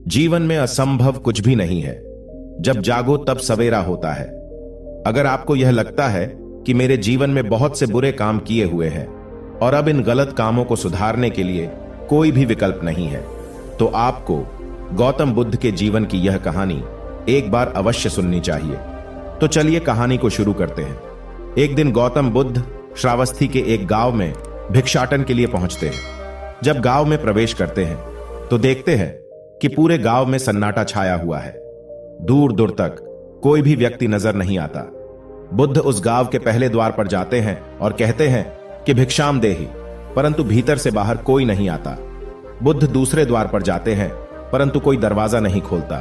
जीवन में असंभव कुछ भी नहीं है। जब जागो तब सवेरा होता है। अगर आपको यह लगता है कि मेरे जीवन में बहुत से बुरे काम किए हुए हैं और अब इन गलत कामों को सुधारने के लिए कोई भी विकल्प नहीं है, तो आपको गौतम बुद्ध के जीवन की यह कहानी एक बार अवश्य सुननी चाहिए। तो चलिए कहानी को शुरू करते हैं। एक दिन गौतम बुद्ध श्रावस्ती के एक गांव में भिक्षाटन के लिए पहुंचते हैं। जब गांव में प्रवेश करते हैं तो देखते हैं कि पूरे गांव में सन्नाटा छाया हुआ है। दूर दूर तक कोई भी व्यक्ति नजर नहीं आता। बुद्ध उस गांव के पहले द्वार पर जाते हैं और कहते हैं कि भिक्षाम देहि, परंतु भीतर से बाहर कोई नहीं आता। बुद्ध दूसरे द्वार पर जाते हैं परंतु कोई दरवाजा नहीं खोलता।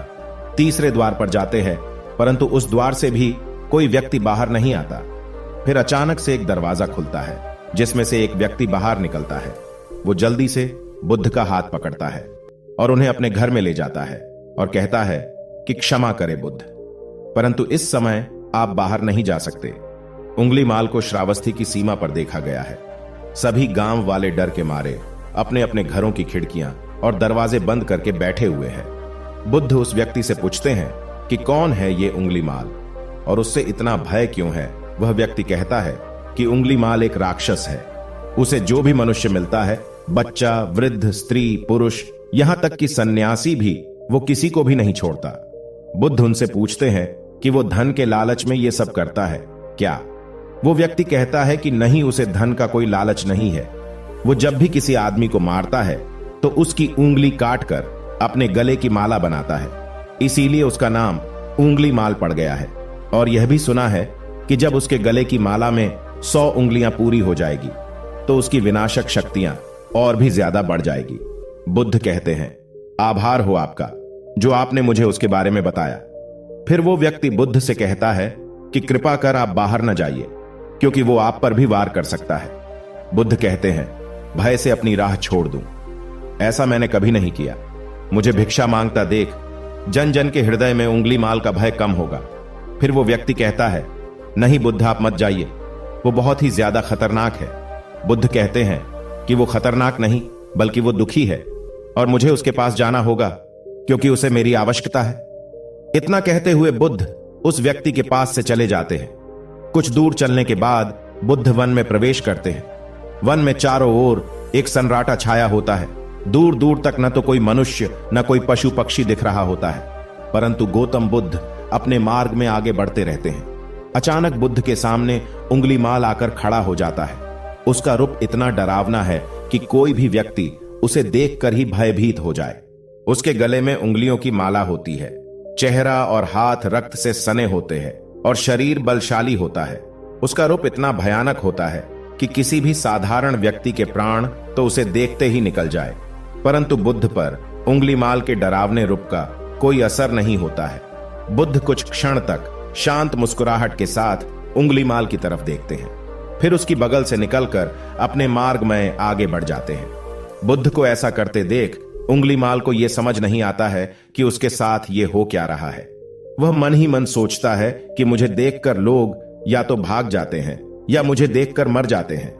तीसरे द्वार पर जाते हैं परंतु उस द्वार से भी कोई व्यक्ति बाहर नहीं आता। फिर अचानक से एक दरवाजा खुलता है जिसमें से एक व्यक्ति बाहर निकलता है। वो जल्दी से बुद्ध का हाथ पकड़ता है और उन्हें अपने घर में ले जाता है और कहता है कि क्षमा करे बुद्ध, परंतु इस समय आप बाहर नहीं जा सकते। उंगली माल को श्रावस्ती की सीमा पर देखा गया है। सभी गांव वाले डर के मारे अपने अपने घरों की खिड़कियां और दरवाजे बंद करके बैठे हुए हैं। बुद्ध उस व्यक्ति से पूछते हैं कि कौन है ये उंगली माल और उससे इतना भय क्यों है। वह व्यक्ति कहता है कि उंगली माल एक राक्षस है। उसे जो भी मनुष्य मिलता है, बच्चा, वृद्ध, स्त्री, पुरुष, यहां तक कि सन्यासी भी, वो किसी को भी नहीं छोड़ता। बुद्ध उनसे पूछते हैं कि वो धन के लालच में ये सब करता है क्या। वो व्यक्ति कहता है कि नहीं, उसे धन का कोई लालच नहीं है। वो जब भी किसी आदमी को मारता है तो उसकी उंगली काटकर अपने गले की माला बनाता है, इसीलिए उसका नाम उंगली माल पड़ गया है। और यह भी सुना है कि जब उसके गले की माला में 100 उंगलियां पूरी हो जाएगी तो उसकी विनाशक शक्तियां और भी ज्यादा बढ़ जाएगी। बुद्ध कहते हैं, आभार हो आपका जो आपने मुझे उसके बारे में बताया। फिर वो व्यक्ति बुद्ध से कहता है कि कृपा कर आप बाहर न जाइए, क्योंकि वो आप पर भी वार कर सकता है। बुद्ध कहते हैं, भय से अपनी राह छोड़ दूं, ऐसा मैंने कभी नहीं किया। मुझे भिक्षा मांगता देख जन जन के हृदय में उंगली माल का भय कम होगा। फिर वो व्यक्ति कहता है, नहीं बुद्ध, आप मत जाइए, वो बहुत ही ज्यादा खतरनाक है। बुद्ध कहते हैं कि वो खतरनाक नहीं बल्कि वो दुखी है और मुझे उसके पास जाना होगा क्योंकि उसे मेरी आवश्यकता है। इतना कहते हुए बुद्ध उस व्यक्ति के पास से चले जाते हैं। कुछ दूर चलने के बाद बुद्ध वन में प्रवेश करते हैं। वन में चारों ओर एक सन्नाटा छाया होता है। दूर दूर तक न तो कोई मनुष्य न कोई पशु पक्षी दिख रहा होता है, परंतु गौतम बुद्ध अपने मार्ग में आगे बढ़ते रहते हैं। अचानक बुद्ध के सामने उंगली माल आकर खड़ा हो जाता है। उसका रूप इतना डरावना है कि कोई भी व्यक्ति उसे देखकर ही भयभीत हो जाए। उसके गले में उंगलियों की माला होती है। चेहरा और हाथ रक्त से सने होते हैं और शरीर बलशाली होता है। उसका रूप इतना भयानक होता है कि किसी भी साधारण व्यक्ति के प्राण तो उसे देखते ही निकल जाए, परंतु बुद्ध पर उंगली माल के डरावने रूप का कोई असर नहीं होता है। बुद्ध कुछ क्षण तक शांत मुस्कुराहट के साथ उंगली माल की तरफ देखते हैं, फिर उसकी बगल से निकलकर अपने मार्ग में आगे बढ़ जाते हैं। बुद्ध को ऐसा करते देख उंगली माल को यह समझ नहीं आता है कि उसके साथ ये हो क्या रहा है। वह मन ही मन सोचता है कि मुझे देखकर लोग या तो भाग जाते हैं या मुझे देखकर मर जाते हैं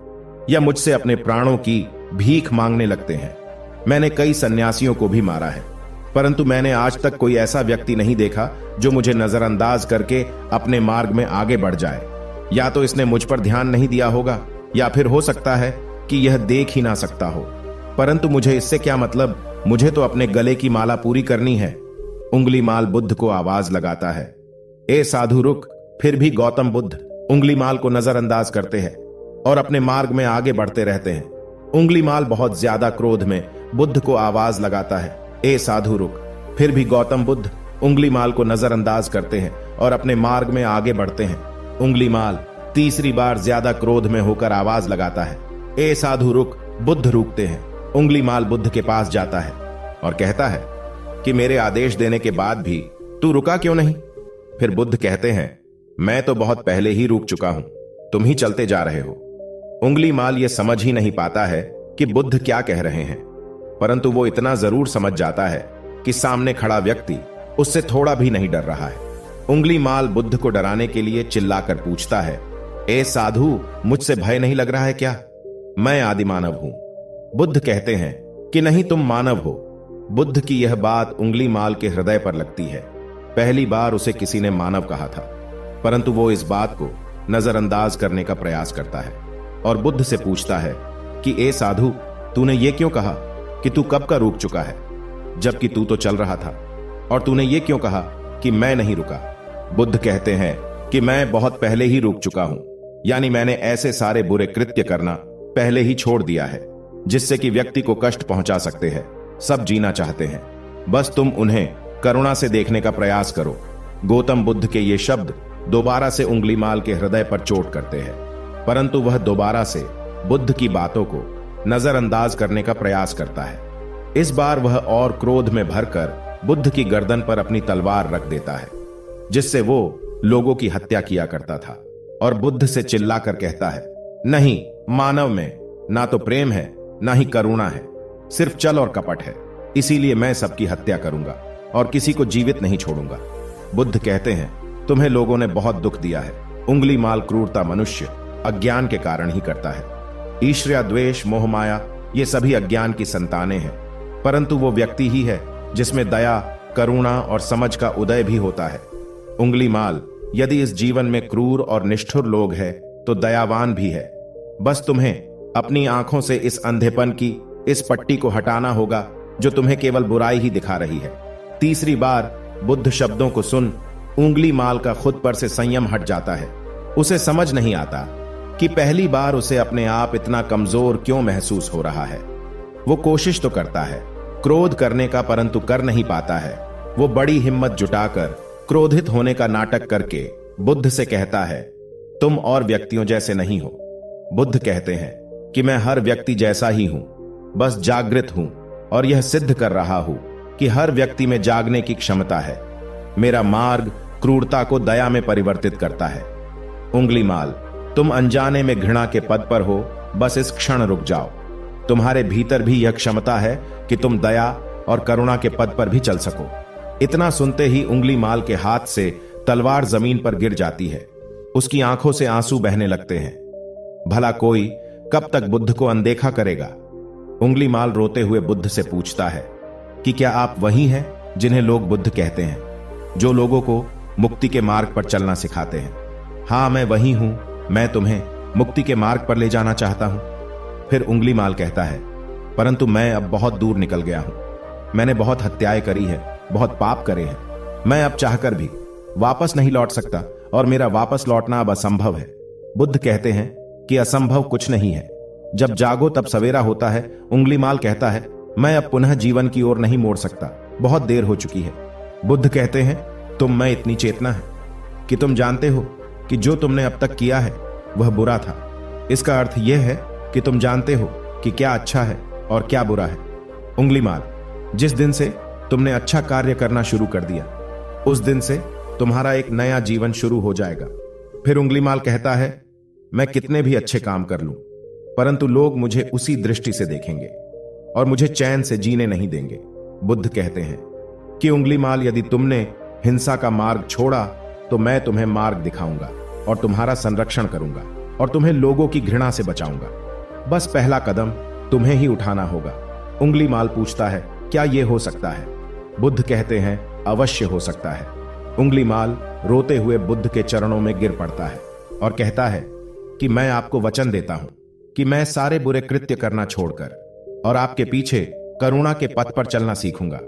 या मुझसे अपने प्राणों की भीख मांगने लगते हैं। मैंने कई सन्यासियों को भी मारा है, परंतु मैंने आज तक कोई ऐसा व्यक्ति नहीं देखा जो मुझे नजरअंदाज करके अपने मार्ग में आगे बढ़ जाए। या तो इसने मुझ पर ध्यान नहीं दिया होगा या फिर हो सकता है कि यह देख ही ना सकता हो, परंतु मुझे इससे क्या मतलब, मुझे तो अपने गले की माला पूरी करनी है। उंगली माल बुद्ध को आवाज लगाता है, ए साधु रुक। फिर भी गौतम बुद्ध उंगली माल को नजरअंदाज करते हैं और अपने मार्ग में आगे बढ़ते रहते हैं। उंगली माल बहुत ज्यादा क्रोध में बुद्ध को आवाज लगाता है, ए साधु रुक। फिर भी गौतम बुद्ध उंगली माल को नजरअंदाज करते हैं और अपने मार्ग में आगे बढ़ते हैं। उंगली माल तीसरी बार ज्यादा क्रोध में होकर आवाज लगाता है, ए साधु रुक। बुद्ध रुकते हैं। उंगली माल बुद्ध के पास जाता है और कहता है कि मेरे आदेश देने के बाद भी तू रुका क्यों नहीं। फिर बुद्ध कहते हैं, मैं तो बहुत पहले ही रुक चुका हूं, तुम ही चलते जा रहे हो। उंगली माल यह समझ ही नहीं पाता है कि बुद्ध क्या कह रहे हैं, परंतु वो इतना जरूर समझ जाता है कि सामने खड़ा व्यक्ति उससे थोड़ा भी नहीं डर रहा है। उंगली माल बुद्ध को डराने के लिए चिल्लाकर पूछता है, ए साधु, मुझसे भय नहीं लग रहा है क्या? मैं आदि मानव हूं। बुद्ध कहते हैं कि नहीं, तुम मानव हो, बुद्ध की यह बात उंगलीमाल के हृदय पर लगती है। पहली बार उसे किसी ने मानव कहा था, परंतु वो इस बात को नजरअंदाज करने का प्रयास करता है और बुद्ध से पूछता है कि ए साधु, तूने ये क्यों कहा कि तू कब का रुक चुका है, जबकि तू तो चल रहा था, और तूने ये क्यों कहा कि मैं नहीं रुका। बुद्ध कहते हैं कि मैं बहुत पहले ही रुक चुका हूं, यानी मैंने ऐसे सारे बुरे कृत्य करना पहले ही छोड़ दिया है जिससे कि व्यक्ति को कष्ट पहुंचा सकते हैं। सब जीना चाहते हैं, बस तुम उन्हें करुणा से देखने का प्रयास करो। गौतम बुद्ध के ये शब्द दोबारा से उंगलीमाल के हृदय पर चोट करते हैं, परंतु वह दोबारा से बुद्ध की बातों को नजरअंदाज करने का प्रयास करता है। इस बार वह और क्रोध में भरकर बुद्ध की गर्दन पर अपनी तलवार रख देता है, जिससे वो लोगों की हत्या किया करता था, और बुद्ध से चिल्लाकर कहता है, नहीं, मानव में ना तो प्रेम है ना ही करुणा है, सिर्फ छल और कपट है। इसीलिए मैं सबकी हत्या करूंगा और किसी को जीवित नहीं छोड़ूंगा। बुद्ध कहते हैं, तुम्हें लोगों ने बहुत दुख दिया है। उंगलीमाल क्रूरता मनुष्य अज्ञान के कारण ही करता है। ईर्ष्या, द्वेष, मोह, माया ये सभी अज्ञान की संतानें हैं, परंतु वो व्यक्ति ही है जिसमें दया, करुणा और समझ का उदय भी होता है। उंगलीमाल यदि इस जीवन में क्रूर और निष्ठुर लोग हैं तो दयावान भी है। बस तुम्हें अपनी आंखों से इस अंधेपन की इस पट्टी को हटाना होगा जो तुम्हें केवल बुराई ही दिखा रही है। तीसरी बार बुद्ध शब्दों को सुन उंगलीमाल का खुद पर से संयम हट जाता है। उसे समझ नहीं आता कि पहली बार उसे अपने आप इतना कमजोर क्यों महसूस हो रहा है। वो कोशिश तो करता है क्रोध करने का, परंतु कर नहीं पाता है। वो बड़ी हिम्मत जुटाकर क्रोधित होने का नाटक करके बुद्ध से कहता है, तुम और व्यक्तियों जैसे नहीं हो। बुद्ध कहते हैं कि मैं हर व्यक्ति जैसा ही हूं, बस जागृत हूं और यह सिद्ध कर रहा हूं कि हर व्यक्ति में जागने की क्षमता है। मेरा मार्ग क्रूरता को दया में परिवर्तित करता है। उंगलीमाल, तुम अनजाने में घृणा के पद पर हो, बस इस क्षण रुक जाओ। तुम्हारे भीतर भी यह क्षमता है कि तुम दया और करुणा के पद पर भी चल सको। इतना सुनते ही उंगलीमाल के हाथ से तलवार जमीन पर गिर जाती है। उसकी आंखों से आंसू बहने लगते हैं। भला कोई कब तक बुद्ध को अनदेखा करेगा। उंगलीमाल रोते हुए बुद्ध से पूछता है कि क्या आप वही हैं जिन्हें लोग बुद्ध कहते हैं, जो लोगों को मुक्ति के मार्ग पर चलना सिखाते हैं। हाँ, मैं वही हूं, मैं तुम्हें मुक्ति के मार्ग पर ले जाना चाहता हूं। फिर उंगलीमाल कहता है, परंतु मैं अब बहुत दूर निकल गया हूं। मैंने बहुत हत्याएं करी है, बहुत पाप करे हैं। मैं अब चाहकर भी वापस नहीं लौट सकता और मेरा वापस लौटना अब असंभव है। बुद्ध कहते हैं कि असंभव कुछ नहीं है, जब जागो तब सवेरा होता है। उंगलीमाल कहता है, मैं अब पुनः जीवन की ओर नहीं मोड़ सकता, बहुत देर हो चुकी है। बुद्ध कहते हैं, तुम में इतनी चेतना है कि तुम जानते हो कि जो तुमने अब तक किया है वह बुरा था। इसका अर्थ यह है कि तुम जानते हो कि क्या अच्छा है और क्या बुरा है। उंगलीमाल, जिस दिन से तुमने अच्छा कार्य करना शुरू कर दिया, उस दिन से तुम्हारा एक नया जीवन शुरू हो जाएगा। फिर उंगलीमाल कहता है, मैं कितने भी अच्छे काम कर लूं, परंतु लोग मुझे उसी दृष्टि से देखेंगे और मुझे चैन से जीने नहीं देंगे। बुद्ध कहते हैं कि उंगलीमाल, यदि तुमने हिंसा का मार्ग छोड़ा तो मैं तुम्हें मार्ग दिखाऊंगा और तुम्हारा संरक्षण करूंगा और तुम्हें लोगों की घृणा से बचाऊंगा। बस पहला कदम तुम्हें ही उठाना होगा। उंगलीमाल पूछता है, क्या यह हो सकता है? बुद्ध कहते हैं, अवश्य हो सकता है। उंगलीमाल रोते हुए बुद्ध के चरणों में गिर पड़ता है और कहता है कि मैं आपको वचन देता हूं कि मैं सारे बुरे कृत्य करना छोड़कर और आपके पीछे करुणा के पथ पर चलना सीखूंगा।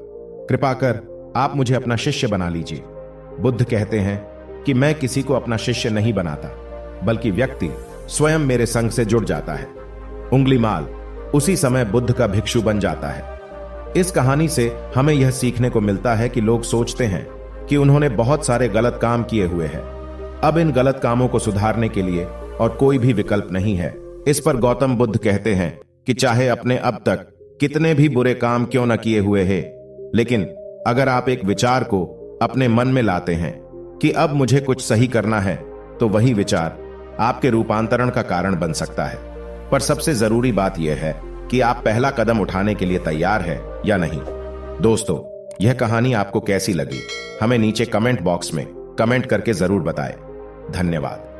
कृपा कर आप मुझे अपना शिष्य बना लीजिए। बुद्ध कहते हैं कि मैं किसी को अपना शिष्य नहीं बनाता, बल्कि व्यक्ति स्वयं मेरे संग से जुड़ जाता है। उंगलीमाल उसी समय बुद्ध का भिक्षु बन जाता है। इस कहानी से हमें यह सीखने को मिलता है कि लोग सोचते हैं कि उन्होंने बहुत सारे गलत काम किए हुए हैं, अब इन गलत कामों को सुधारने के लिए और कोई भी विकल्प नहीं है। इस पर गौतम बुद्ध कहते हैं कि चाहे अपने अब तक कितने भी बुरे काम क्यों न किए हुए हैं, लेकिन अगर आप एक विचार को अपने मन में लाते हैं कि अब मुझे कुछ सही करना है, तो वही विचार आपके रूपांतरण का कारण बन सकता है। पर सबसे जरूरी बात यह है कि आप पहला कदम उठाने के लिए तैयार है या नहीं। दोस्तों, यह कहानी आपको कैसी लगी, हमें नीचे कमेंट बॉक्स में कमेंट करके जरूर बताएं। धन्यवाद।